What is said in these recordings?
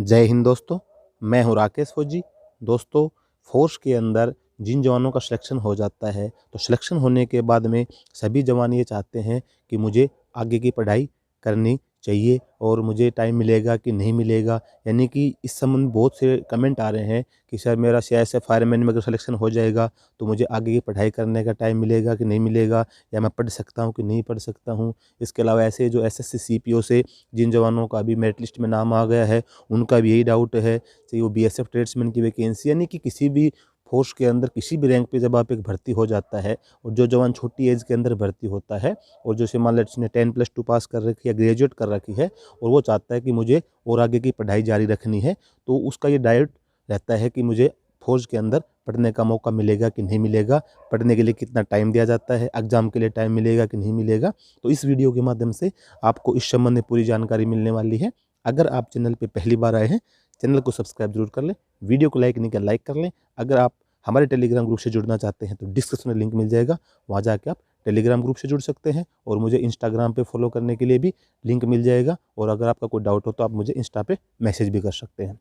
जय हिंद दोस्तों, मैं हूं राकेश फौजी। दोस्तों, फ़ोर्स के अंदर जिन जवानों का सिलेक्शन हो जाता है तो सिलेक्शन होने के बाद में सभी जवान ये चाहते हैं कि मुझे आगे की पढ़ाई करनी चाहिए और मुझे टाइम मिलेगा कि नहीं मिलेगा। यानी कि इस संबंध में बहुत से कमेंट आ रहे हैं कि सर मेरा सीआईएसएफ फायरमैन में अगर सिलेक्शन हो जाएगा तो मुझे आगे की पढ़ाई करने का टाइम मिलेगा कि नहीं मिलेगा, या मैं पढ़ सकता हूँ कि नहीं पढ़ सकता हूँ। इसके अलावा ऐसे जो एसएससी सीपीओ से जिन जवानों का अभी मेरिट लिस्ट में नाम आ गया है उनका भी यही डाउट है। चाहे वो बीएसएफ ट्रेड्समैन की वैकेंसी, यानी कि किसी भी फोर्स के अंदर किसी भी रैंक पे जब आप एक भर्ती हो जाता है और जो जवान छोटी एज के अंदर भर्ती होता है और जो से मान लो जिसने 10+2 पास कर रखी है, ग्रेजुएट कर रखी है और वो चाहता है कि मुझे और आगे की पढ़ाई जारी रखनी है, तो उसका ये डाउट रहता है कि मुझे फौज के अंदर पढ़ने का मौका मिलेगा कि नहीं मिलेगा, पढ़ने के लिए कितना टाइम दिया जाता है, एग्ज़ाम के लिए टाइम मिलेगा कि नहीं मिलेगा। तो इस वीडियो के माध्यम से आपको इस संबंध में पूरी जानकारी मिलने वाली है। अगर आप चैनल पे पहली बार आए हैं, चैनल को सब्सक्राइब जरूर कर लें, वीडियो को लाइक नहीं किया लाइक कर लें। अगर आप हमारे टेलीग्राम ग्रुप से जुड़ना चाहते हैं तो डिस्क्रिप्शन में लिंक मिल जाएगा, वहाँ जाके आप टेलीग्राम ग्रुप से जुड़ सकते हैं और मुझे इंस्टाग्राम पे फॉलो करने के लिए भी लिंक मिल जाएगा। और अगर आपका कोई डाउट हो तो आप मुझे इंस्टा पे मैसेज भी कर सकते हैं।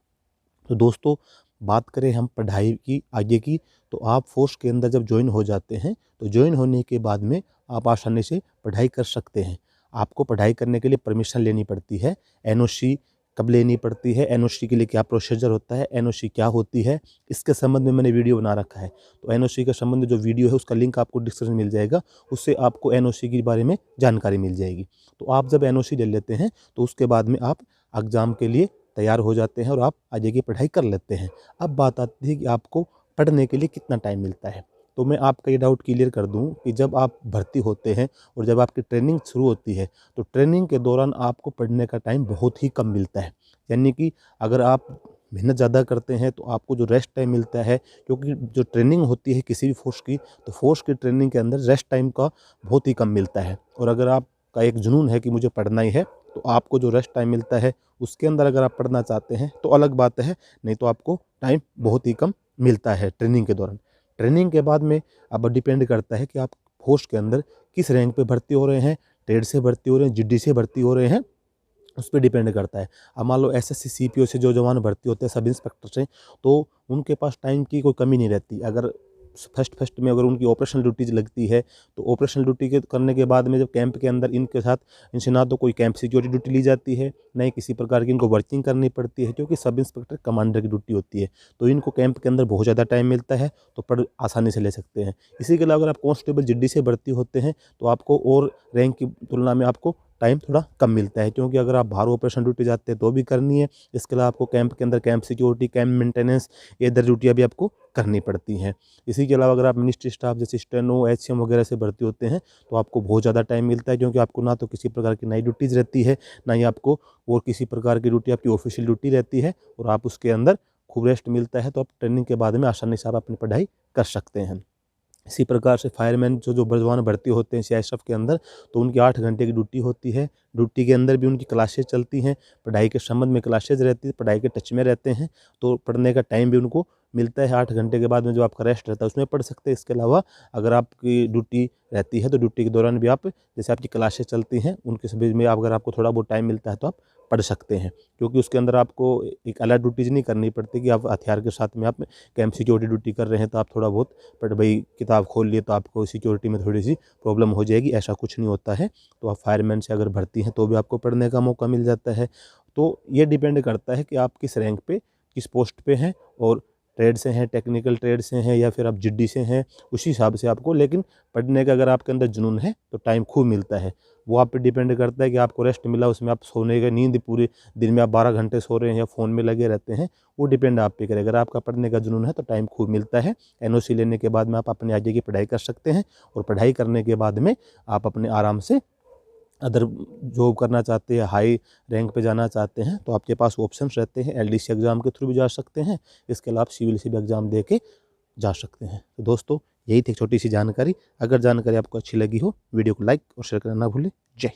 तो दोस्तों, बात करें हम पढ़ाई की आगे की, तो आप फोर्स के अंदर जब ज्वाइन हो जाते हैं तो ज्वाइन होने के बाद में आप आसानी से पढ़ाई कर सकते हैं। आपको पढ़ाई करने के लिए परमिशन लेनी पड़ती है। एनओसी कब लेनी पड़ती है, एनओसी के लिए क्या प्रोसीजर होता है, एनओसी क्या होती है, इसके संबंध में मैंने वीडियो बना रखा है। तो एनओसी के संबंध में जो वीडियो है उसका लिंक आपको डिस्क्रिप्शन में मिल जाएगा, उससे आपको एनओसी के बारे में जानकारी मिल जाएगी। तो आप जब एनओसी ले लेते हैं तो उसके बाद में आप एग्ज़ाम के लिए तैयार हो जाते हैं और आप आगे की पढ़ाई कर लेते हैं। अब बात आती है कि आपको पढ़ने के लिए कितना टाइम मिलता है। तो मैं आपका ये डाउट क्लियर कर दूं कि जब आप भर्ती होते हैं और जब आपकी ट्रेनिंग शुरू होती है तो ट्रेनिंग के दौरान आपको पढ़ने का टाइम बहुत ही कम मिलता है। यानी कि अगर आप मेहनत ज़्यादा करते हैं तो आपको जो रेस्ट टाइम मिलता है, क्योंकि जो ट्रेनिंग होती है किसी भी फोर्स की, तो फोर्स की ट्रेनिंग के अंदर रेस्ट टाइम का बहुत ही कम मिलता है। और अगर आपका एक जुनून है कि मुझे पढ़ना ही है तो आपको जो रेस्ट टाइम मिलता है उसके अंदर अगर आप पढ़ना चाहते हैं तो अलग बात है, नहीं तो आपको टाइम बहुत ही कम मिलता है ट्रेनिंग के दौरान। ट्रेनिंग के बाद में अब डिपेंड करता है कि आप फोर्स के अंदर किस रैंक पे भर्ती हो रहे हैं, ट्रेड से भर्ती हो रहे हैं, जीडी से भर्ती हो रहे हैं, उस पे डिपेंड करता है। अब मान लो एसएससी सीपीओ से जो जवान भर्ती होते हैं सब इंस्पेक्टर से, तो उनके पास टाइम की कोई कमी नहीं रहती। अगर फर्स्ट में अगर उनकी ऑपरेशनल ड्यूटीज लगती है तो ऑपरेशनल ड्यूटी के करने के बाद में जब कैंप के अंदर इनके साथ इनसे ना तो कोई कैंप सिक्योरिटी ड्यूटी ली जाती है, ना ही किसी प्रकार की इनको वर्किंग करनी पड़ती है, क्योंकि सब इंस्पेक्टर कमांडर की ड्यूटी होती है। तो इनको कैंप के अंदर बहुत ज़्यादा टाइम मिलता है, तो पढ़ आसानी से ले सकते हैं। इसी के अलावा अगर आप कांस्टेबल जीडी से भर्ती होते हैं तो आपको और रैंक की तुलना में आपको टाइम थोड़ा कम मिलता है, क्योंकि अगर आप बाहर ऑपरेशन ड्यूटी जाते हैं तो भी करनी है। इसके अलावा आपको कैंप के अंदर कैंप सिक्योरिटी, कैंप मेंटेनेंस, ये इधर ड्यूटियाँ भी आपको करनी पड़ती हैं। इसी के अलावा अगर आप मिनिस्ट्री स्टाफ जैसे स्टेनो, एचसीएम वगैरह से भर्ती होते हैं तो आपको बहुत ज़्यादा टाइम मिलता है, क्योंकि आपको ना तो किसी प्रकार की नाइट ड्यूटीज़ रहती है, ना ही आपको और किसी प्रकार की ड्यूटी आपकी ऑफिशियल ड्यूटी रहती है, और आप उसके अंदर खूब रेस्ट मिलता है। तो आप ट्रेनिंग के बाद में आसानी से आप अपनी पढ़ाई कर सकते हैं। इसी प्रकार से फायरमैन जो जवान भर्ती होते हैं सीआईएसएफ के अंदर, तो उनकी 8 घंटे की ड्यूटी होती है। ड्यूटी के अंदर भी उनकी क्लासेज चलती हैं, पढ़ाई के संबंध में क्लासेज रहती है, पढ़ाई के टच में रहते हैं, तो पढ़ने का टाइम भी उनको मिलता है। 8 घंटे के बाद में जो आपका रेस्ट रहता है उसमें पढ़ सकते हैं। इसके अलावा अगर आपकी ड्यूटी रहती है तो ड्यूटी के दौरान भी आप जैसे आपकी क्लासेज चलती हैं उनके सभी में अगर आपको थोड़ा बहुत टाइम मिलता है तो आप पढ़ सकते हैं, क्योंकि उसके अंदर आपको एक अलग ड्यूटीज़ नहीं करनी पड़ती कि आप हथियार के साथ में आप कैंप सिक्योरिटी ड्यूटी कर रहे हैं तो आप थोड़ा बहुत पढ़ भाई किताब खोल लिए तो आपको सिक्योरिटी में थोड़ी सी प्रॉब्लम हो जाएगी, ऐसा कुछ नहीं होता है। तो आप फायरमैन से अगर भर्ती हैं तो भी आपको पढ़ने का मौका मिल जाता है। तो ये डिपेंड करता है कि आप किस रैंक पे, किस पोस्ट पे हैं, और ट्रेड से हैं, टेक्निकल ट्रेड से हैं, या फिर आप जीडी से हैं, उसी हिसाब से आपको, लेकिन पढ़ने का अगर आपके अंदर जुनून है तो टाइम खूब मिलता है। वो आप पे डिपेंड करता है कि आपको रेस्ट मिला, उसमें आप सोने का नींद पूरे दिन में आप 12 घंटे सो रहे हैं या फ़ोन में लगे रहते हैं, वो डिपेंड आप पे करेगा। अगर आपका पढ़ने का जुनून है तो टाइम खूब मिलता है। एनओसी लेने के बाद में आप अपने आगे की पढ़ाई कर सकते हैं, और पढ़ाई करने के बाद में आप अपने आराम से अदर जॉब करना चाहते हैं, हाई रैंक पे जाना चाहते हैं, तो आपके पास ऑप्शंस रहते हैं। एलडीसी एग्ज़ाम के थ्रू भी जा सकते हैं, इसके अलावा सिविल से भी एग्ज़ाम दे के जा सकते हैं। तो दोस्तों, यही थी एक छोटी सी जानकारी। अगर जानकारी आपको अच्छी लगी हो, वीडियो को लाइक और शेयर करना ना भूलें। जय